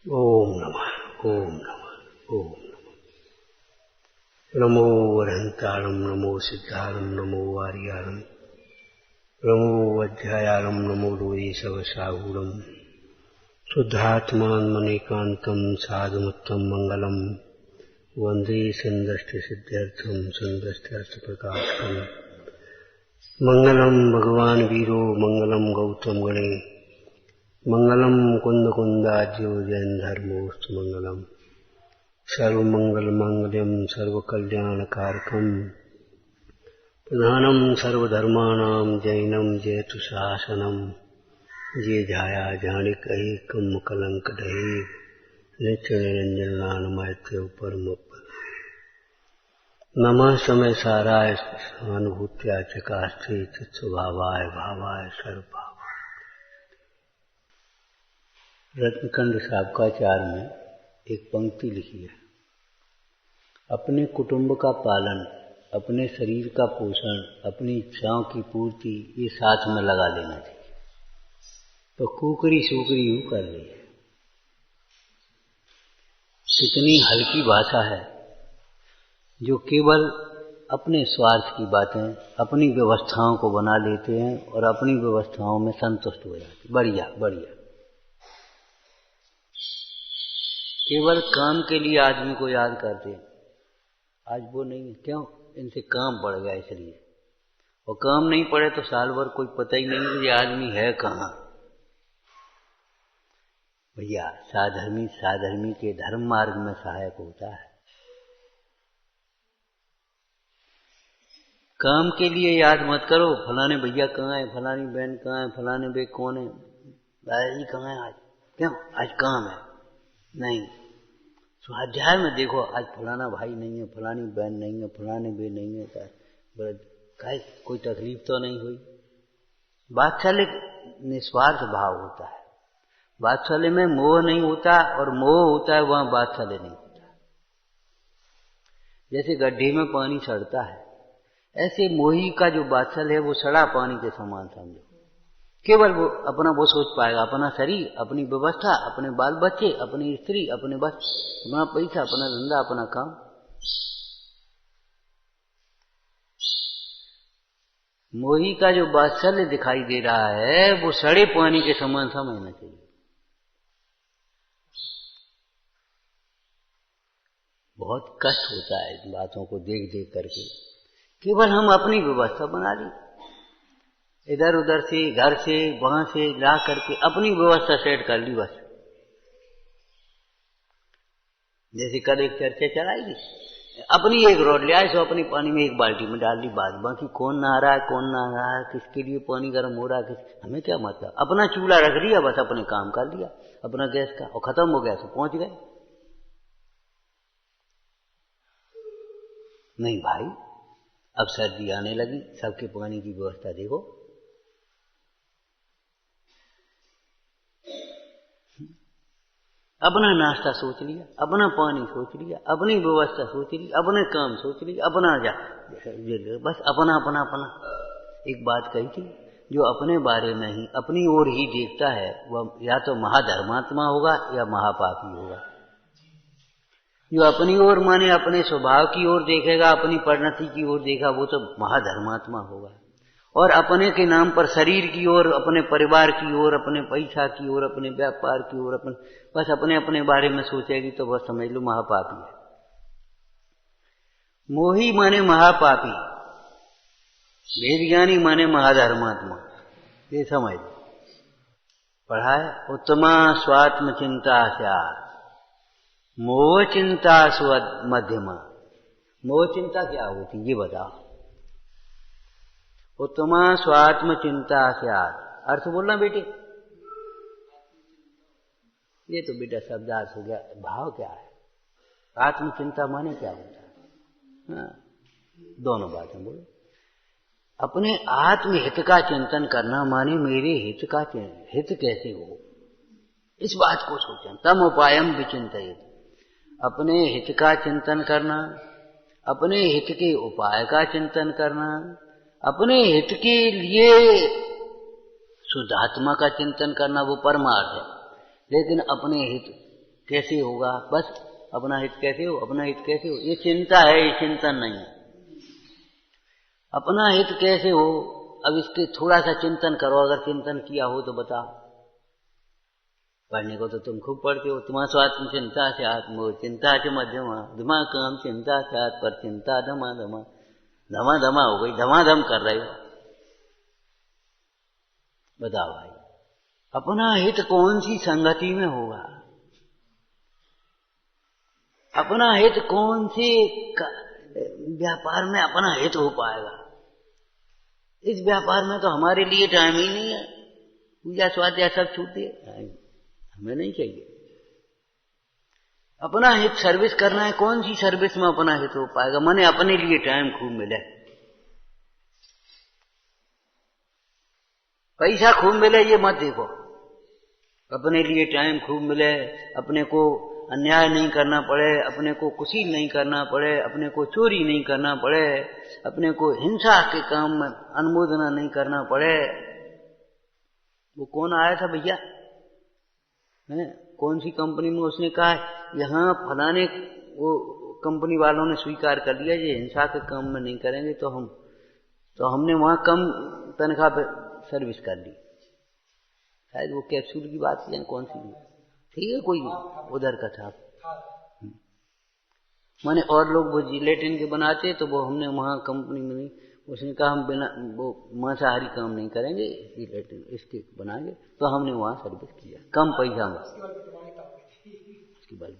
ओम नमः ओम नमः ओम नमः। नमो वरहंतारं नमो सिद्धारं नमो वारियारं नमो वज्रायारं नमो लोयेशवसाहूरं शुद्धात्मान्मनेकान्तं साधुमुत्तम मंगलम वंदे संदष्टसिद्ध्यर्थं संदष्ट्यर्थप्रकाशकम् मंगलम भगवान वीरो मंगलम गौतम गणे मंगलम कुंद कुंदाज्यो जैन धर्मोस्तु मंगलम सर्वमंगल मांगल्यम सर्वकल्याणकारकम प्रधानम सर्वधर्माणां जैनम जयतु शासनम जे जाया जानिक एकम कलंक दहे नित्य निरंजन नानमैत्य परम नमः समय साराय अनुभूत्या चकास्ते चित्स्वभावाय भावाय सर्वभाव। रत्नखंड साबकाचार में एक पंक्ति लिखी है, अपने कुटुंब का पालन, अपने शरीर का पोषण, अपनी इच्छाओं की पूर्ति ये साथ में लगा लेना चाहिए। तो कुकरी सुकरी यूं कर ली है। कितनी हल्की भाषा है जो केवल अपने स्वार्थ की बातें, अपनी व्यवस्थाओं को बना लेते हैं और अपनी व्यवस्थाओं में संतुष्ट हो जाते। बढ़िया बढ़िया। केवल काम के लिए आदमी को याद करते हैं, आज वो नहीं है। क्यों? इनसे काम बढ़ गया इसलिए। और काम नहीं पड़े तो साल भर कोई पता ही नहीं कि ये आदमी है कहाँ। भैया साधर्मी के धर्म मार्ग में सहायक होता है। काम के लिए याद मत करो, फलाने भैया कहाँ है, फलानी बहन कहाँ है, फलाने बे कौन है, दादाजी कहाँ है आज। क्यों? आज काम है। नहीं, स्वाध्याय में देखो, आज फलाना भाई नहीं है, फलानी बहन नहीं है, फलाने बे नहीं है, कोई तकलीफ तो नहीं हुई। वात्सल्य निस्वार्थ भाव होता है। वात्सल्य में मोह नहीं होता, और मोह होता है वहां वात्सल्य नहीं होता। जैसे गड्ढे में पानी सड़ता है, ऐसे मोही का जो वात्सल्य है वो सड़ा पानी के समान समझो। केवल वो अपना वो सोच पाएगा, अपना शरीर, अपनी व्यवस्था, अपने बाल बच्चे, अपनी स्त्री, अपने बस, अपना पैसा, अपना धंधा, अपना काम। मोही का जो वात्सल्य दिखाई दे रहा है वो सड़े पानी के समान समझना चाहिए। बहुत कष्ट होता है इन बातों को देख देख करके। केवल हम अपनी व्यवस्था बना ली, इधर उधर से, घर से, वहां से ला करके अपनी व्यवस्था सेट कर ली बस। जैसे कल एक चर्चा चलाई थी, अपनी एक रोड ले आए, सो अपनी पानी में एक बाल्टी में डाल दी, बात बाकी कौन नहा रहा है, कौन नहा रहा है, किसके लिए पानी गर्म हो रहा है, हमें क्या मतलब। अपना चूल्हा रख लिया, बस अपने काम कर लिया अपना गैस का, और खत्म हो गया, सो पहुंच गए। नहीं भाई, अब सर्दी आने लगी, सबके पानी की व्यवस्था देखो। अपना नाश्ता सोच लिया, अपना पानी सोच लिया, अपनी व्यवस्था सोच ली, अपने काम सोच लिया, अपना बस अपना अपना अपना। एक बात कही थी, जो अपने बारे में ही, अपनी ओर ही देखता है वह या तो महाधर्मात्मा होगा या महापापी होगा। जो अपनी ओर माने अपने स्वभाव की ओर देखेगा, अपनी परिणति की ओर देखा, वो तो महाधर्मात्मा होगा। और अपने के नाम पर शरीर की ओर, अपने परिवार की ओर, अपने पैसा की ओर, अपने व्यापार की ओर, बस अपने अपने बारे में सोचेगी तो बस समझ लो महापापी है। मोही माने महापापी, वेदज्ञानी माने महाधर्मात्मा। ये समझ लो। पढ़ा है, उत्तमा स्वात्म चिंता स्यात् मोह चिंता मध्यमा। मोह चिंता क्या होती ये बताओ। उत्तमा स्वात्म चिंता स्यात्, अर्थ बोलना बेटे। ये तो बेटा शब्दार्थ हो गया, भाव क्या है। आत्मचिंता माने क्या होता है? हाँ, दोनों बातें बोलो। अपने आत्महित का चिंतन करना माने मेरे हित का हित कैसे हो, इस बात को सोचें। तम उपायम विचिंतयेत्, अपने हित का चिंतन करना, अपने हित के उपाय का चिंतन करना, अपने हित के लिए शुद्धात्मा का चिंतन करना, वो परमार्थ है। लेकिन अपने हित कैसे होगा, बस अपना हित कैसे हो, अपना हित कैसे हो, ये चिंता है, ये चिंतन नहीं है। अपना हित कैसे हो, अब इसके थोड़ा सा चिंतन करो, अगर चिंतन किया हो तो बताओ। पढ़ने को तो तुम खूब पढ़ते हो, तुम्हारा स्वात्म चिंता से आत्म चिंता के मध्यम दिमाग काम चिंता से आत्म पर चिंता धमा धमा धमा धमा हो गई, धमाधम कर रहे हो। बताओ भाई, अपना हित कौन सी संगति में होगा, अपना हित कौन से व्यापार में अपना हित हो पाएगा। इस व्यापार में तो हमारे लिए टाइम ही नहीं है, पूजा स्वाध्याय सब छूटे, हमें नहीं चाहिए। अपना हित सर्विस करना है, कौन सी सर्विस में अपना हित हो पाएगा, माने अपने लिए टाइम खूब मिले, पैसा खूब मिले ये मत देखो, अपने लिए टाइम खूब मिले, अपने को अन्याय नहीं करना पड़े, अपने को कुशील नहीं करना पड़े, अपने को चोरी नहीं करना पड़े, अपने को हिंसा के काम में अनुमोदना नहीं करना पड़े। वो कौन आया था भैया, कौन सी कंपनी में, उसने कहा यहाँ फलाने वो कंपनी वालों ने स्वीकार कर लिया ये हिंसा के काम में नहीं करेंगे, तो हमने वहां कम तनख्वाह पे सर्विस कर ली। शायद वो कैप्सूल की बात है, कौन सी, ठीक है, कोई उधर का था, माने और लोग वो जिलेटिन के बनाते, तो वो हमने वहां कंपनी में नहीं, उसने कहा हम बिना वो मांसाहारी काम नहीं करेंगे, जिलेटिन इसके बनाएंगे, तो हमने वहां सर्विस किया कम पैसा में, उसकी बात।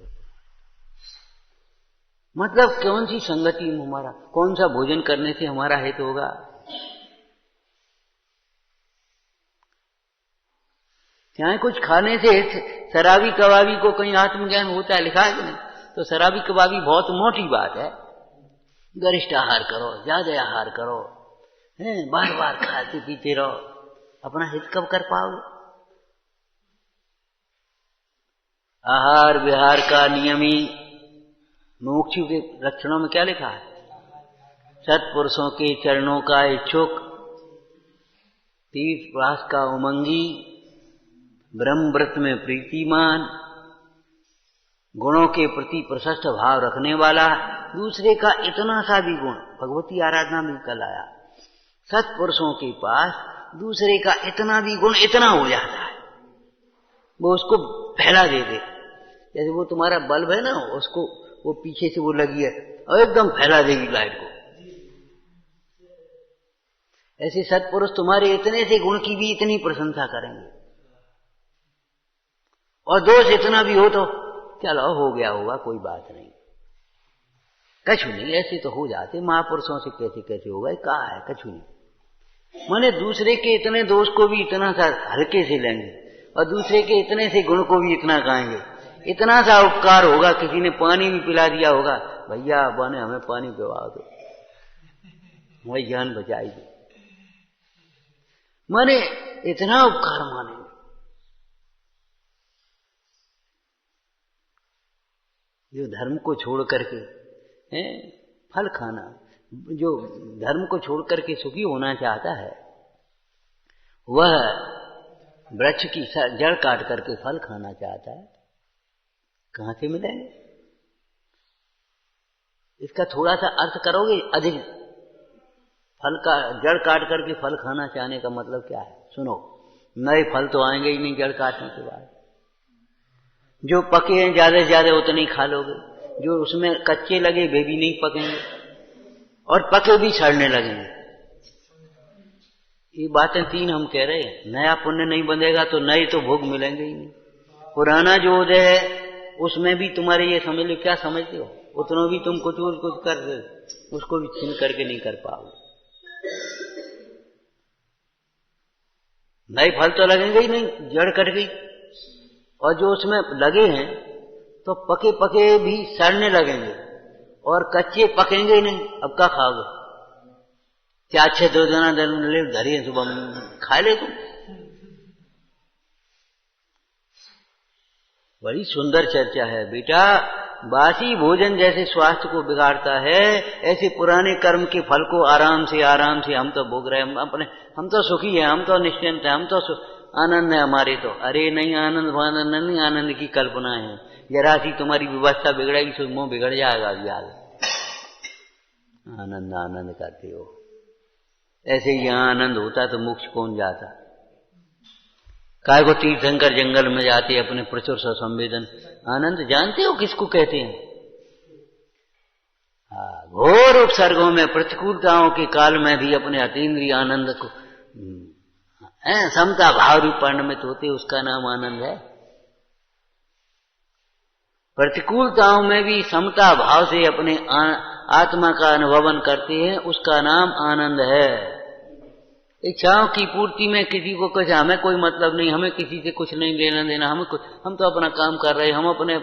मतलब कौन सी संगति में हमारा, कौन सा भोजन करने से हमारा हित होगा। चाहे कुछ खाने से शराबी कबाबी को कहीं आत्मज्ञान होता है, लिखा है कि नहीं, तो शराबी कबाबी बहुत मोटी बात है, गरिष्ठ आहार करो, ज्यादा आहार करो, बार बार खाते पीते रहो, अपना हित कब कर पाओगे। आहार विहार का नियमी मोक्षु के लक्षणों में क्या लिखा है, सत्पुरुषों के चरणों का इच्छुक, तीर्थ प्रवास का उमंगी, ब्रह्म व्रत में प्रीतिमान, गुणों के प्रति प्रशस्त भाव रखने वाला, दूसरे का इतना सा भी गुण, भगवती आराधना में कल आया, सत्पुरुषों के पास दूसरे का इतना भी गुण इतना हो जाता है, वो उसको फैला दे दे। जैसे वो तुम्हारा बल्ब है ना, उसको वो पीछे से वो लगी है और एकदम फैला देगी लाइट को, ऐसे सत्पुरुष तुम्हारे इतने से गुण की भी इतनी प्रशंसा करेंगे, और दोष इतना भी हो तो चलो हो गया होगा, कोई बात नहीं, कछु नहीं, ऐसे तो हो जाते, महापुरुषों से कैसे कैसे होगा, कहा है कछु नहीं। माने दूसरे के इतने दोष को भी इतना सा हल्के से लेंगे, और दूसरे के इतने से गुण को भी इतना गाएंगे, इतना सा उपकार होगा, किसी ने पानी भी पिला दिया होगा, भैया बने हमें पानी पिला दो, वही जान बचाएगी, माने इतना उपकार मानेंगे। जो धर्म को छोड़ करके फल खाना, जो धर्म को छोड़ करके सुखी होना चाहता है, वह वृक्ष की जड़ काट करके फल खाना चाहता है, कहां से मिलेंगे। इसका थोड़ा सा अर्थ करोगे, अधिक फल का जड़ काट करके फल खाना चाहने का मतलब क्या है, सुनो, नए फल तो आएंगे ही नहीं जड़ काटने के बाद, जो पके हैं ज्यादा से ज्यादा उतने ही खा लोगे, जो उसमें कच्चे लगे वे भी नहीं पकेंगे, और पके भी सड़ने लगेंगे। ये बातें तीन हम कह रहे हैं, नया पुण्य नहीं बंधेगा तो नए तो भोग मिलेंगे ही नहीं, पुराना जो उदय है उसमें भी तुम्हारे ये समझ लो, क्या समझते हो, उतना भी तुम कुछ कर उसको भी छीन करके नहीं कर पाओगे, नए फल तो लगेंगे ही नहीं, जड़ कट गई, और जो उसमें लगे हैं तो पके पके भी सड़ने लगेंगे, और कच्चे पकेंगे ही नहीं, अब क्या खाओगे, क्या अच्छे दो जना धरिए सुबह खा ले तुम। बड़ी सुंदर चर्चा है बेटा, बासी भोजन जैसे स्वास्थ्य को बिगाड़ता है, ऐसे पुराने कर्म के फल को आराम से हम तो भोग रहे हैं, हम तो सुखी हैं, हम तो निश्चिंत हैं, हम तो आनंद है हमारे तो, अरे नहीं, आनंद वानंद नहीं, आनंद की कल्पना है, जरा सी तुम्हारी व्यवस्था बिगड़ेगी तो मुंह बिगड़ जाएगा अभी आगे। आनंद आनंद करते हो। ऐसे ही यहाँ आनंद होता तो मोक्ष कौन जाता। काय को तीर्थंकर जंगल में जाते अपने प्रचुर संवेदन आनंद जानते हो किसको कहते हैं? घोर उपसर्गों में प्रतिकूलताओं के काल में भी अपने अतीन्द्रिय आनंद को समता भाव रूप परिणमित होते, उसका नाम आनंद है। प्रतिकूलताओं में भी समता भाव से अपने आत्मा का अनुभवन करते हैं, उसका नाम आनंद है। इच्छाओं की पूर्ति में किसी को कुछ हमें कोई मतलब नहीं, हमें किसी से कुछ नहीं लेना देना, हम तो अपना काम कर रहे हैं, हम अपने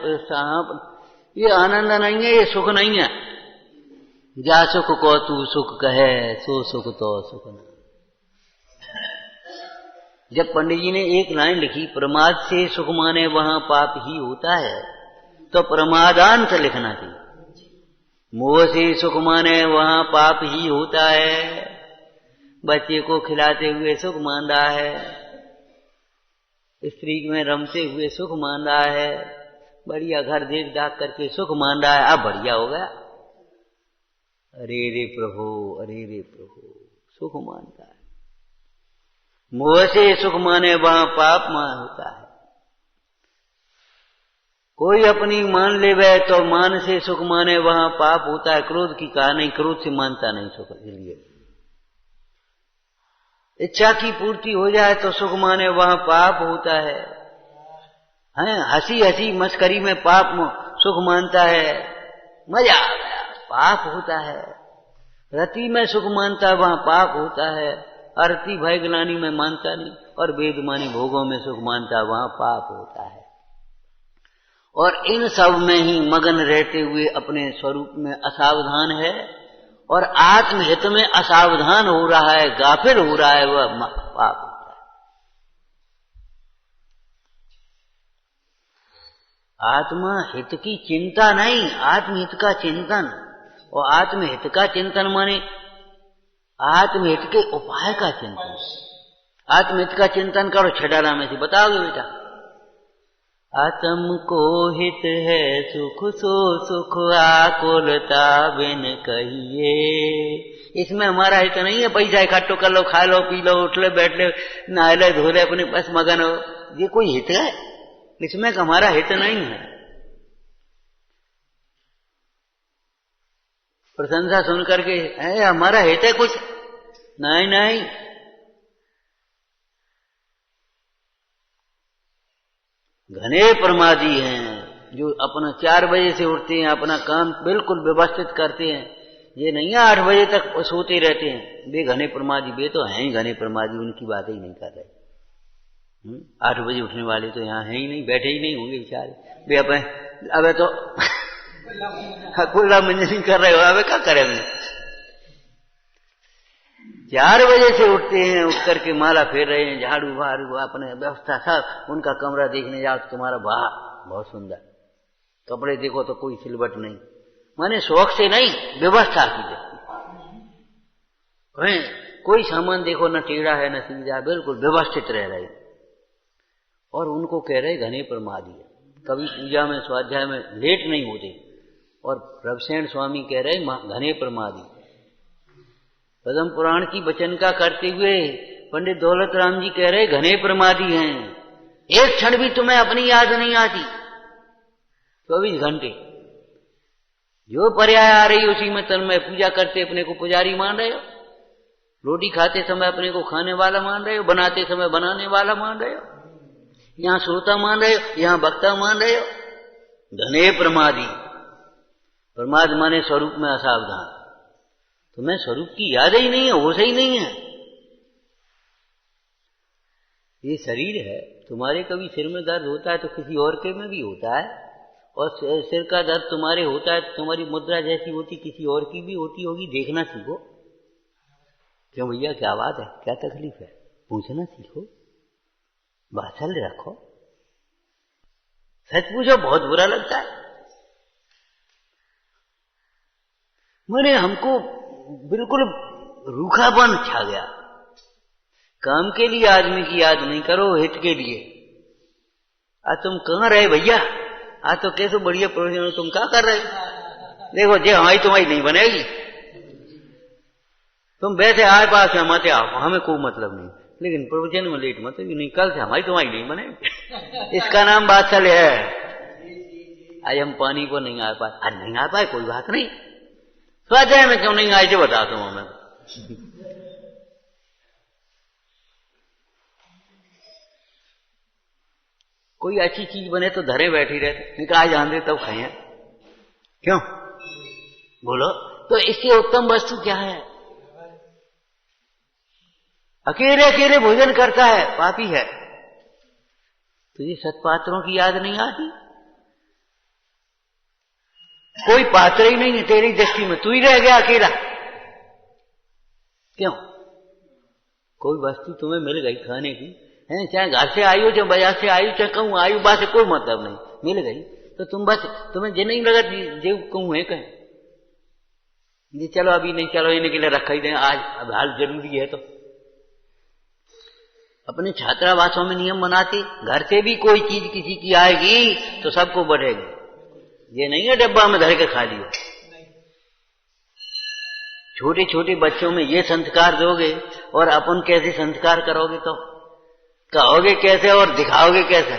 ये आनंद नहीं है, ये सुख नहीं है। जा सुख को तू सुख कहे, सो सुख तो सुख न। जब पंडित जी ने एक लाइन लिखी, प्रमाद से सुख माने वहां पाप ही होता है, तो प्रमादांत लिखना चाहिए। मोह से सुख माने वहां पाप ही होता है। बच्चे को खिलाते हुए सुख मान रहा है, स्त्री में रमते हुए सुख मान रहा है, बढ़िया घर देख दाख करके सुख मान रहा है, अब बढ़िया हो गया। अरे रे प्रभु, अरे रे प्रभु, सुख मानता है। मोह से सुख माने वहां पाप मान होता है। कोई अपनी मान ले वह तो मान से सुख माने वहां पाप होता है। क्रोध की कहा नहीं, क्रोध से मानता नहीं सुख। इसलिए इच्छा की पूर्ति हो जाए तो सुख माने वहां पाप होता है। हंसी हंसी मस्करी में पाप सुख मानता है, मजा आ गया, पाप होता है। रति में सुख मानता है, वहां पाप होता है। आरती भय ग्लानि में मानता नहीं, और वेदमानी भोगों में सुख मानता है, वहां पाप होता है। और इन सब में ही मगन रहते हुए अपने स्वरूप में असावधान है, और आत्महित में असावधान हो रहा है, गाफिल हो रहा है, वह पाप होता है। आत्मा हित की चिंता नहीं, आत्महित का चिंतन। और आत्महित का चिंतन माने आत्महित के उपाय का चिंतन। आत्महित का चिंतन करो, छठाना में से बताओगे बेटा। आत्म को हित है सुख, सो सुख आकुलता बिन कहिए। इसमें हमारा हित नहीं है, पैसा इकट्ठो कर लो, खा लो, पी लो, उठ ले, बैठ ले, नहा ले, धो ले, अपने बस मगन हो। ये कोई हित है? इसमें हमारा हित नहीं है। प्रशंसा सुन करके हमारा हित है कुछ? नहीं नहीं। घने प्रमादी हैं जो अपना 4 बजे से उठते हैं, अपना काम बिल्कुल व्यवस्थित करते हैं। ये नहीं है 8 बजे तक सोते रहते हैं। वे घने प्रमादी, वे तो हैं ही घने प्रमादी, उनकी बात ही नहीं कर रहे। 8 बजे उठने वाले तो यहाँ है ही नहीं, बैठे ही नहीं होंगे बेचारे। वे अब तो खुला मंजनी कर रहे हो, अब क्या करेंगे। 4 बजे से उठते हैं, उठ करके माला फेर रहे हैं, झाड़ू वाड़ू अपने व्यवस्था सब। उनका कमरा देखने जाओ तो तुम्हारा वाह बहुत सुंदर, कपड़े देखो तो कोई सिलवट नहीं, माने शौक से नहीं, व्यवस्था की देखती। कोई सामान देखो न टेढ़ा है न सीधा, बिल्कुल व्यवस्थित रह रहे। और उनको कह रहे घने प्रमादी। कभी पूजा में स्वाध्याय में लेट नहीं होते। और प्रभुसेन स्वामी कह रहे घने प्रमादी। पद्म पुराण की वचन का करते हुए पंडित दौलत राम जी कह रहे घने प्रमादी हैं। एक क्षण भी तुम्हें अपनी याद नहीं आती। 24 घंटे जो पर्याय आ रही उसी में तन्मय, पूजा करते अपने को पुजारी मान रहे हो, रोटी खाते समय अपने को खाने वाला मान रहे हो, बनाते समय बनाने वाला मान रहे हो, यहाँ श्रोता मान रहे हो, यहाँ वक्ता मान रहे हो। घने प्रमादी। प्रमाद माने स्वरूप में असावधान। तुम्हें स्वरूप की याद ही नहीं है, होश ही नहीं है। ये शरीर है, तुम्हारे कभी सिर में दर्द होता है तो किसी और के में भी होता है, और सिर का दर्द तुम्हारे होता है तो तुम्हारी मुद्रा जैसी होती किसी और की भी होती होगी। देखना सीखो। क्यों भैया, क्या बात है, क्या तकलीफ है, पूछना सीखो, वात्सल्य रखो। सच पूछो, बहुत बुरा लगता है। मैंने हमको बिल्कुल रूखापन छा गया। काम के लिए आदमी की याद नहीं करो, हित के लिए। तुम कहाँ रहे भैया, आज तो कैसे बढ़िया प्रवचन, तुम क्या कर रहे हो? देखो जे हमारी तुम्हारी नहीं बनेगी, तुम वैसे आए पास में मत आओ, हमें कोई मतलब नहीं, लेकिन प्रवचन में लेट मत, नहीं कल से हमारी तुम्हारी नहीं बनेगी। इसका नाम बादशाह है। आज हम पानी को नहीं आ पाए, आज नहीं आ पाए कोई बात नहीं, स्वाध्याय में क्यों नहीं आए थे बता दो हमें। कोई अच्छी चीज बने तो धरे बैठी रहते, निकाह आज आंधे तब खाए, क्यों बोलो? तो इससे उत्तम वस्तु क्या है? अकेले अकेले भोजन करता है पापी है। तुझे सत्पात्रों की याद नहीं आती? कोई पात्र ही नहीं है तेरी दृष्टि में, तू ही रह गया अकेला। क्यों? कोई वस्तु तुम्हें मिल गई खाने की है, चाहे घर से आई हो, चाहे बाजार से आई हो, चाहे कहूं आई हो, बात से कोई मतलब नहीं, मिल गई तो तुम बस, तुम्हें जे नहीं लगा जो कहूं है कहें जी चलो अभी नहीं, चलो इन्हें के लिए रखा ही दें आज, अब हाल जरूरी है। तो अपने छात्रावासों में नियम बनाते, घर से भी कोई चीज किसी की आएगी तो सबको बढ़ेगी, ये नहीं है डब्बा में धर के खा लियो। छोटे छोटे बच्चों में ये संस्कार दोगे और अपन कैसे संस्कार करोगे? तो कहोगे कैसे और दिखाओगे कैसे?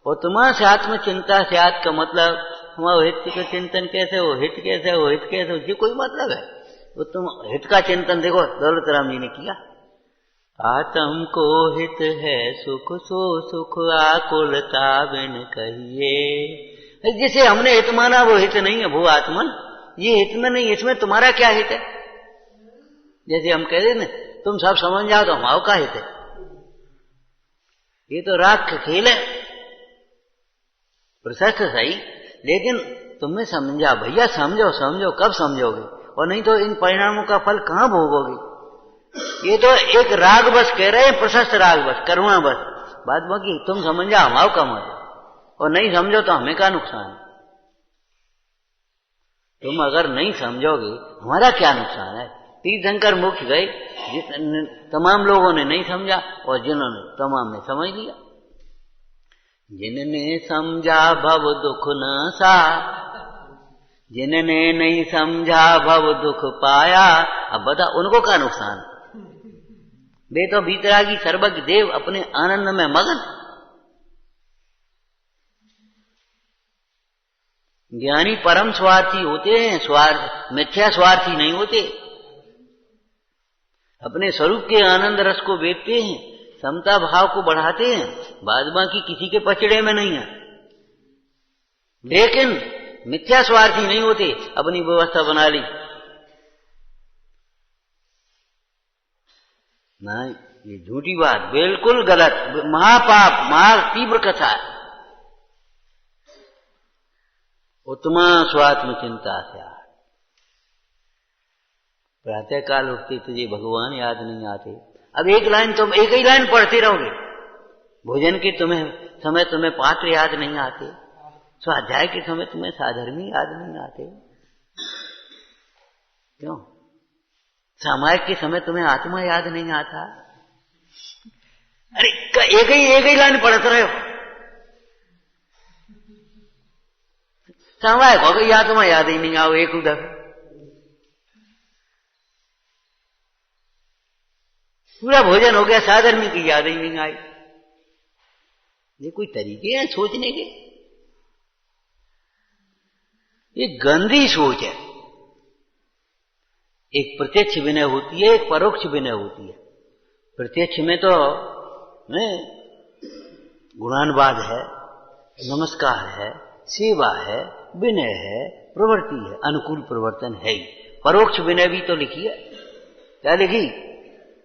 और तुम्हारा से आत्म चिंता से आत्म का मतलब तुम्हारा हित का चिंतन कैसे हो, हित कैसे हो, हित कैसे हो, ये कोई मतलब है? वो तुम हित का चिंतन देखो दौलत राम जी ने किया, आत्म को हित है सुख सो सुख आकुलता बिन कहिए। जिसे हमने हित माना वो हित नहीं है, वो आत्मन ये हित में नहीं, इसमें तुम्हारा क्या हित है? जैसे हम कह रहे ना तुम सब समझ जाओ तो हमारा का हित है, ये तो राग का खेल है। प्रशस्त सही, लेकिन तुम्हें समझा भैया, समझो समझो, कब समझोगे? और नहीं तो इन परिणामों का फल कहां भोगोगे? ये तो एक राग बस कह रहे हैं, प्रशस्त राग बस, करुणा बस, बात बाकी तुम समझ जाओ हमारा कम है, और नहीं समझो तो हमें क्या नुकसान है? तुम अगर नहीं समझोगे हमारा क्या नुकसान है? तीर्थंकर मोक्ष गए, तमाम लोगों ने नहीं समझा और जिन्होंने तमाम ने समझ लिया। जिनने समझा भव दुख न सा, जिनने नहीं समझा भव दुख पाया। अब बता उनको क्या नुकसान? वे तो भीतरागी सर्वज्ञ देव अपने आनंद में मगन। ज्ञानी परम स्वार्थी होते हैं, स्वार्थ मिथ्या स्वार्थी नहीं होते, अपने स्वरूप के आनंद रस को बेचते हैं, समता भाव को बढ़ाते हैं, बाद बाकी किसी के पचड़े में नहीं है, लेकिन मिथ्या स्वार्थी नहीं होते, अपनी व्यवस्था बना ली। नहीं, ये झूठी बात, बिल्कुल गलत, महापाप, महा तीव्र कथा है। उत्तमा स्वात्म चिंता से प्रातः काल उठते तुझे भगवान याद नहीं आते। अब एक लाइन तुम एक ही लाइन पढ़ते रहोगे, भोजन के समय तुम्हें पात्र याद नहीं आते, स्वाध्याय के समय तुम्हें साधर्मी याद नहीं आते, क्यों? सामायिक के समय तुम्हें आत्मा याद नहीं आता। अरे एक ही लाइन पढ़ते रहे हो, सामायिक हो गई, आत्मा याद ही नहीं आओ एक उधर। पूरा भोजन हो गया, साधर्मी की याद ही नहीं आई। ये कोई तरीके हैं सोचने के? ये गंदी सोच है। एक प्रत्यक्ष विनय होती है, एक परोक्ष विनय होती है। प्रत्यक्ष में तो गुणानुवाद है, नमस्कार है, सेवा है, विनय है, प्रवृत्ति है, अनुकूल प्रवर्तन है ही। परोक्ष विनय भी तो लिखी है, क्या लिखी?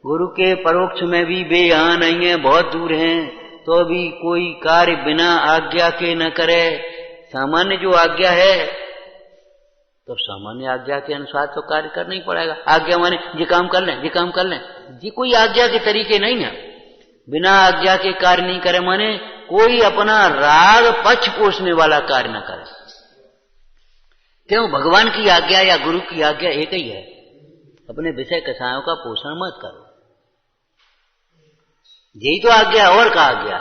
गुरु के परोक्ष में भी वे यहाँ नहीं है, बहुत दूर हैं, तो भी कोई कार्य बिना आज्ञा के न करे। सामान्य जो आज्ञा है तो सामान्य आज्ञा के अनुसार तो कार्य करना ही पड़ेगा। आज्ञा माने ये काम कर लें, ये काम कर लें, ये कोई आज्ञा के तरीके नहीं है। बिना आज्ञा के कार्य नहीं करे माने कोई अपना राग पक्ष पोषने वाला कार्य न करे। क्यों? भगवान की आज्ञा या गुरु की आज्ञा एक ही है, अपने विषय कसायों का पोषण मत करो। यही तो आज्ञा और का आज्ञा।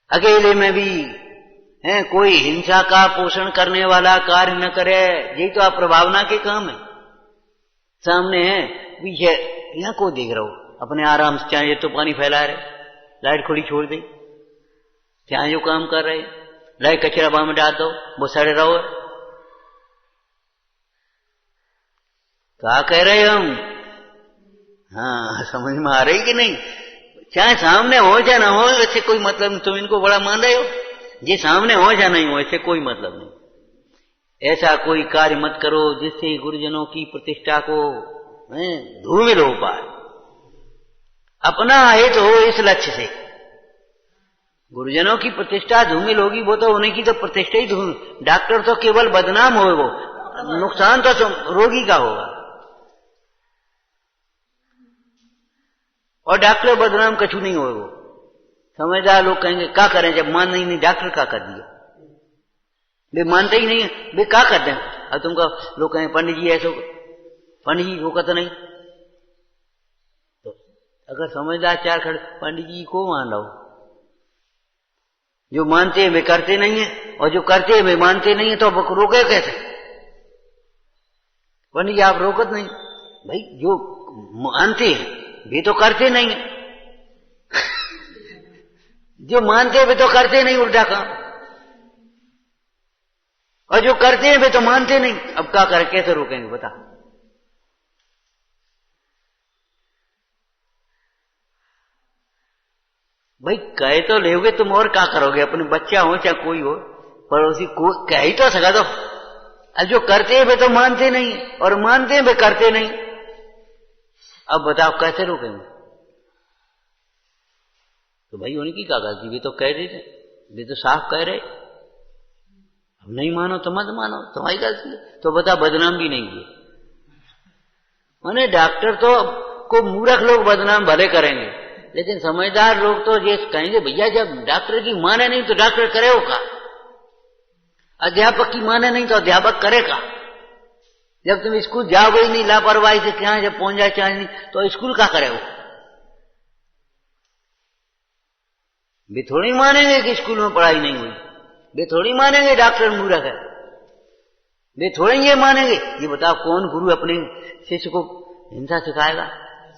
अकेले में भी है कोई हिंसा का पोषण करने वाला कार्य न करे, यही तो आप प्रभावना के काम है। सामने है पीछे, यहाँ को देख रहा हो अपने आराम से, चाहे तो पानी फैला रहे, लाइट खुली छोड़ दे, चाहे जो काम कर रहे, लाइट कचरा बाहर में डाल दो, वो सड़े रहो। क्या कह रहे हम? हाँ, समझ में आ रही कि नहीं? चाहे सामने हो या ना हो, वैसे कोई मतलब नहीं। तुम इनको बड़ा मान रहे हो, ये सामने हो या नहीं हो, ऐसे कोई मतलब नहीं। ऐसा कोई कार्य मत करो जिससे गुरुजनों की प्रतिष्ठा को धूमिल हो पाए। अपना हित हो इस लक्ष्य से। गुरुजनों की प्रतिष्ठा धूमिल होगी, वो तो उन्हीं की तो प्रतिष्ठा ही धूमिल। डॉक्टर तो केवल बदनाम हो, वो नुकसान तो रोगी का होगा। और डॉक्टर बदनाम कछु नहीं हो। वो समझदार लोग कहेंगे क्या करें, जब मान नहीं डॉक्टर क्या कर दिया, वे मानते ही नहीं है, वे क्या करते हैं। अब तुमको लोग कहें पंडित जी ऐसा, पंडित जी रोका तो नहीं, तो अगर समझदार चार खड़े, पंडित जी को मान रहा हो। जो मानते हैं वे करते नहीं है, और जो करते हैं वे मानते नहीं है, तो अब रोके कैसे? पंडित जी आप रोकत नहीं भाई, जो मानते हैं वे तो करते नहीं है, जो मानते हैं वे तो करते नहीं उल्टा काम, और जो करते हैं वे तो मानते नहीं। अब क्या करें, कैसे रोकेंगे बता? भाई कह तो लोगे तुम, और क्या करोगे? अपने बच्चा हो चाहे कोई हो, पड़ोसी को कह ही तो सका दो। अब जो करते हैं वे तो मानते नहीं, और मानते हैं वे करते नहीं। अब बताओ कैसे रोकेंगे? तो भाई उनकी क्या गलती? वे तो कह रहे थे, वे तो साफ कह रहे, अब नहीं मानो तो मत मानो, तुम्हारी गलती है। तो बता, बदनाम भी नहीं किए। माने डॉक्टर तो को मूर्ख लोग बदनाम भले करेंगे, लेकिन समझदार लोग तो ये कहेंगे भैया जब डॉक्टर की माने नहीं तो डॉक्टर करे हो का, अध्यापक की माने नहीं तो अध्यापक करेगा। जब तुम स्कूल जाओगे ही नहीं लापरवाही से, क्या जब पहुंच जाए चाहे नहीं, तो स्कूल का करे हो? वे थोड़ी मानेंगे कि स्कूल में पढ़ाई नहीं हुई, वे थोड़ी मानेंगे डॉक्टर मूर्ख है, वे थोड़ी ये मानेंगे। ये बताओ कौन गुरु अपने शिष्य को हिंसा सिखाएगा,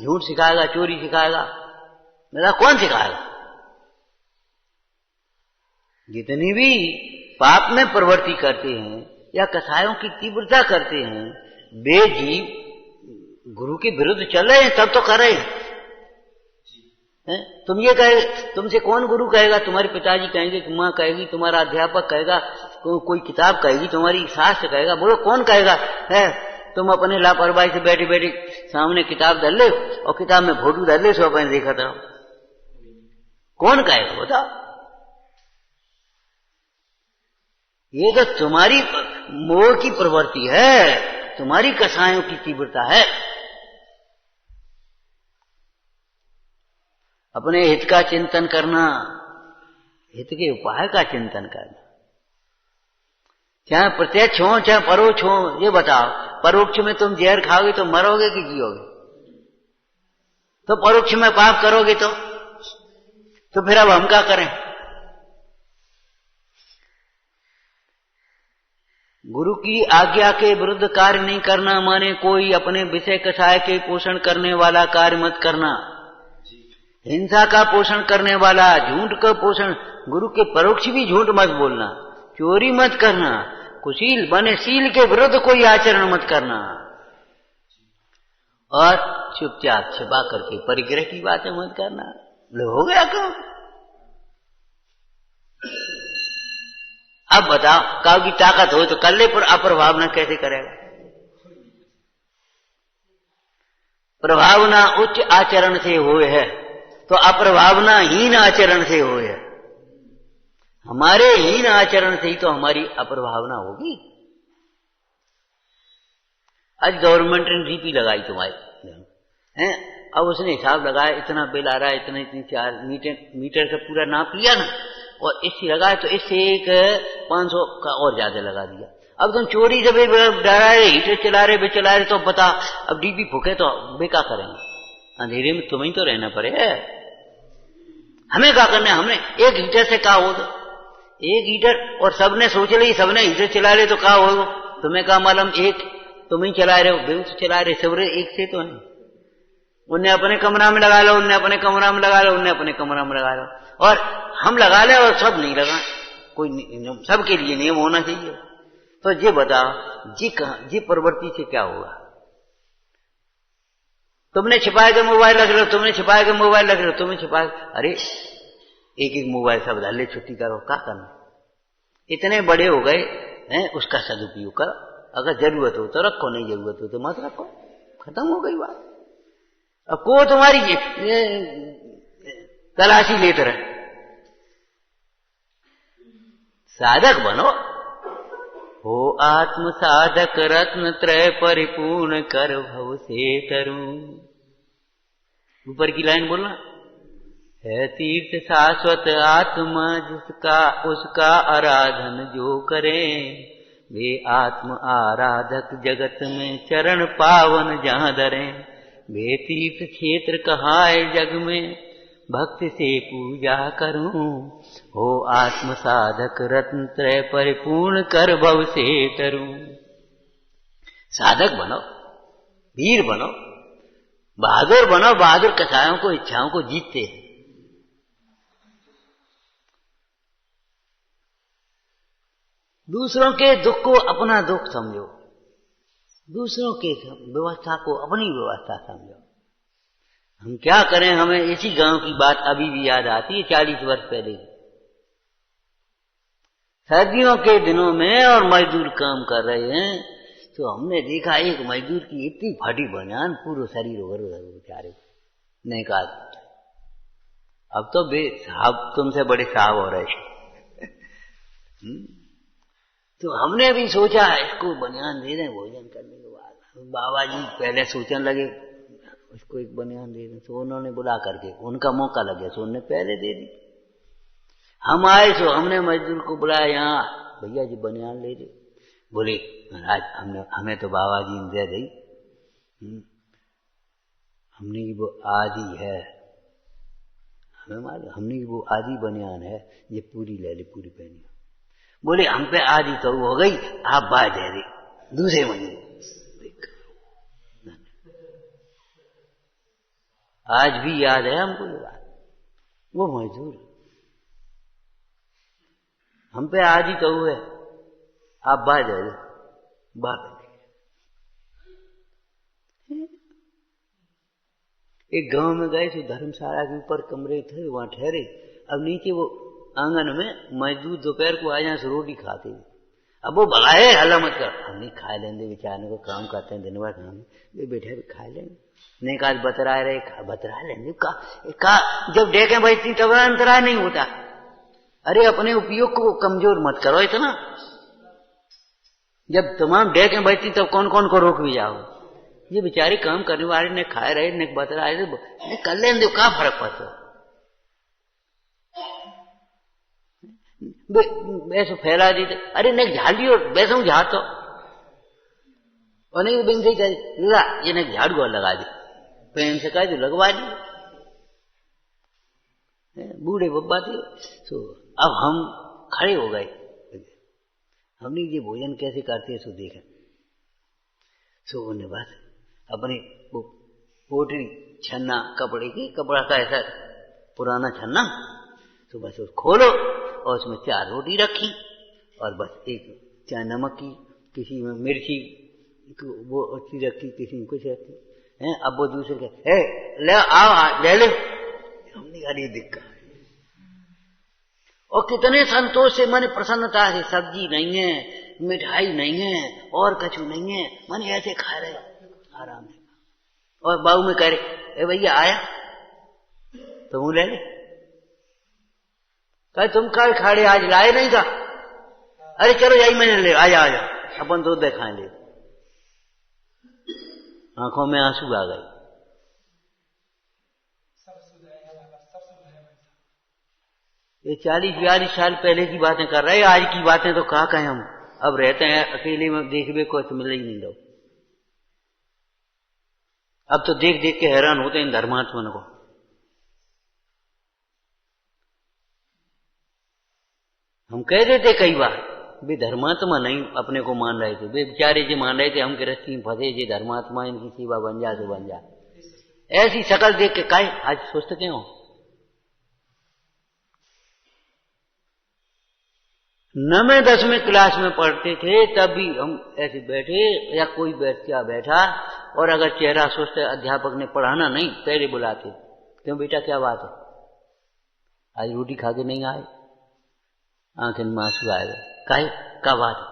झूठ सिखाएगा, चोरी सिखाएगा? मेरा कौन सिखाएगा? जितनी भी पाप में प्रवृत्ति करते हैं या कसायों की तीव्रता करते हैं, वे जीव गुरु के विरुद्ध चल रहे हैं, तब तो कर रहे हैं। तुम ये कहे, तुमसे कौन गुरु कहेगा? तुम्हारे पिताजी कहेंगे, माँ कहेगी, तुम्हारा अध्यापक कहेगा, कोई किताब कहेगी, तुम्हारी शास्त्र कहेगा। बोलो कौन कहेगा? है तुम अपने लापरवाही से बैठे बैठे सामने किताब धर ले और किताब में फोटो धर ले, सो अपने देखा था, कौन कहेगा बताओ? ये तो तुम्हारी मोह की प्रवृत्ति है, तुम्हारी कसायों की तीव्रता है। अपने हित का चिंतन करना, हित के उपाय का चिंतन करना, चाहे प्रत्यक्ष हो चाहे परोक्ष हो। ये बताओ, परोक्ष में तुम जहर खाओगे तो मरोगे कि जियोगे? तो परोक्ष में पाप करोगे तो फिर अब हम क्या करें? गुरु की आज्ञा के विरुद्ध कार्य नहीं करना माने कोई अपने विषय कसाय के पोषण करने वाला कार्य मत करना, हिंसा का पोषण करने वाला, झूठ का पोषण, गुरु के परोक्ष भी झूठ मत बोलना, चोरी मत करना, कुशील बने शील के विरुद्ध कोई आचरण मत करना, और चुपचाप छिपा करके परिग्रह की बातें मत करना। हो गया काम। अब बताओ, काऊ की ताकत हो तो कर ले, पर अप्रभावना कैसे करेगा? प्रभावना उच्च आचरण से होए है तो अप्रभावना हीन आचरण से होए है। हमारे हीन आचरण से ही तो हमारी अप्रभावना होगी। आज गवर्नमेंट ने डीपी लगाई तुम्हारी हैं, अब उसने हिसाब लगाया, इतना बिल आ रहा है, इतनी 4 मीटर का पूरा नाप लिया ना, और इससे लगाया तो इससे एक 500 का और ज्यादा लगा दिया। अब तुम चोरी से भी डरा रहे, हीटर चला रहे तो बता, अब डीपी फूके तो वे क्या करेंगे? अंधेरे में तुम्हें तो रहना पड़े। हमें क्या करना है? हमने एक हीटर से क्या होगा? एक हीटर, और सबने सोच ली, सबने हीटर चला रहे तो क्या होगा? तुम्हें क्या मालूम? एक तुम ही चला रहे हो, बेउस चला रहे, सब एक से तो है। उन्हें अपने कमरा में लगा लो, उन्हें अपने कमरा में लगा लो, उन्हें अपने कमरा में लगा लो, और हम लगा ले और सब नहीं लगा। कोई सबके लिए नियम होना चाहिए। तो ये बताओ जी प्रवृत्ति से क्या होगा? तुमने छिपाए के मोबाइल रख लो, तुमने छिपाए के मोबाइल रख लो, तुमने छिपाए, अरे एक एक मोबाइल सब डाल ले, छुट्टी करो, क्या करना? इतने बड़े हो गए हैं, उसका सदुपयोग करो। अगर जरूरत हो तो रखो, नहीं जरूरत हो तो मत रखो, खत्म हो गई बात। अब को तुम्हारी तलाशी लेते रहे। साधक बनो, हो आत्म साधक रत्न त्रय परिपूर्ण कर भव से तरुण। ऊपर की लाइन बोलना है, तीर्थ शाश्वत आत्मा जिसका उसका आराधन जो करें, वे आत्म आराधक जगत में चरण पावन जहां धरें। वे तीर्थ क्षेत्र कहाए जग में, भक्ति से पूजा करूं, हो आत्म साधक रत्न त्रय परिपूर्ण कर भव से तरूं। साधक बनो, वीर बनो, बहादुर बनो। बहादुर कसायों को, इच्छाओं को जीतते हैं। दूसरों के दुख को अपना दुख समझो, दूसरों के व्यवस्था को अपनी व्यवस्था समझो। हम क्या करें? हमें इसी गांव की बात अभी भी याद आती है, 40 वर्ष पहले। सर्दियों के दिनों में और मजदूर काम कर रहे हैं, तो हमने देखा एक मजदूर की इतनी फटी बनियान, पूरा शरीर उभर बेचारे ने कहा, अब तो साहब तुमसे बड़े साहब हो रहे। तो हमने भी सोचा इसको बनियान दे दें भोजन करने के बाद। बाबा जी पहले सोचने लगे उसको एक बनियान दे दें, तो उन्होंने बुला करके, उनका मौका लग गया, तो उन्होंने पहले दे दी। हम आए तो हमने मजदूर को बुलाया, यहाँ भैया जी बनियान ले दे। बोले महाराज हमें तो बाबा जी ने दे दी, हमने की वो आदि है, हमें मालूम, हमने की वो आदि बनियान है, ये पूरी ले ले, पूरी पहनी। बोले हम पे आदि तो हो गई, आप बाय दे दे दूसरे महीने। आज भी याद है हमको ये बात। वो मजदूर हम पे आदि तो हुए, आप बाय दे दे, बात। एक गांव में गए थे, धर्मशाला के ऊपर कमरे थे, वहां ठहरे। अब नीचे वो आंगन में मजदूर दोपहर को आ यहाँ से रोटी खाते थे। अब वो भगाए, हल्ला मत कर, हम नहीं खा लेंगे, बेचारे को काम करते हैं दिन भर, काम वे बैठे खा लेंगे। नहीं कहा बतरा रहे, बतरा लेंगे का जब डेकें बजती तब अंतराय नहीं होता। अरे अपने उपयोग को कमजोर मत करो इतना। जब तमाम डेकें बजती तब कौन कौन को रोक भी जाओ। ये बेचारे काम करने वाले ने खाए रहे, ने बतरा रहे, कर लेंगे, क्या फर्क पड़ता? वैसे फैला दी, अरे ने झाड़ लियो, वैसे हूँ झाड़ तो, और नहीं बिन सही ये ने झाड़ू और लगा दी, पेन से कहा लगवा दी, बूढ़े बब्बा थे। तो अब हम खड़े हो गए, हमने ये भोजन कैसे करते सो देखा। सो उन्हें बस अपने वो पोटली छन्ना कपड़े की, कपड़ा का ऐसा पुराना छन्ना, तो बस उस खोलो और उसमें 4 रोटी रखी और बस एक चाय नमक की, किसी में मिर्ची वो अच्छी रखी, किसी में कुछ रखी है। अब वो दूसरे के ले आओ ले ले, हमने अरे दिक्कत। और कितने संतोष से, मैंने प्रसन्नता से, सब्जी नहीं है, मिठाई नहीं है और कछु नहीं है, मैंने ऐसे खा रहे आराम से। और बाबू में कह रहे भैया आया तो वो ले ले, कहे तुम कल खाड़े आज लाए नहीं था, अरे चलो यही मैंने ले, आजा आजा अपन दूध दे खाएंगे। आंखों में आंसू आ गए। ये 40-42 साल पहले की बातें कर रहे हैं, आज की बातें तो कहा कहें हम। अब रहते हैं अकेले में, देखबे कुछ मिल ही नहीं दो। अब तो देख देख के हैरान होते हैं धर्मात्मन को। हम कह देते कई बार, वे धर्मात्मा नहीं अपने को मान रहे थे, वे बेचारे जी मान रहे थे हम गृहस्थी में फंसे जी, धर्मात्मा इनकी सेवा बन जा तो बन जा। ऐसी शकल देख के काहे आज सुस्त क्यों? नौवीं 10वीं क्लास में पढ़ते थे तब भी हम ऐसे बैठे या कोई बैठा और अगर चेहरा सुस्त है, अध्यापक ने पढ़ाना नहीं, पहले बुलाते, क्यों बेटा क्या बात है, आज रोटी खा के नहीं आए, आंखें में आंसू आए, काहे क्या बात है?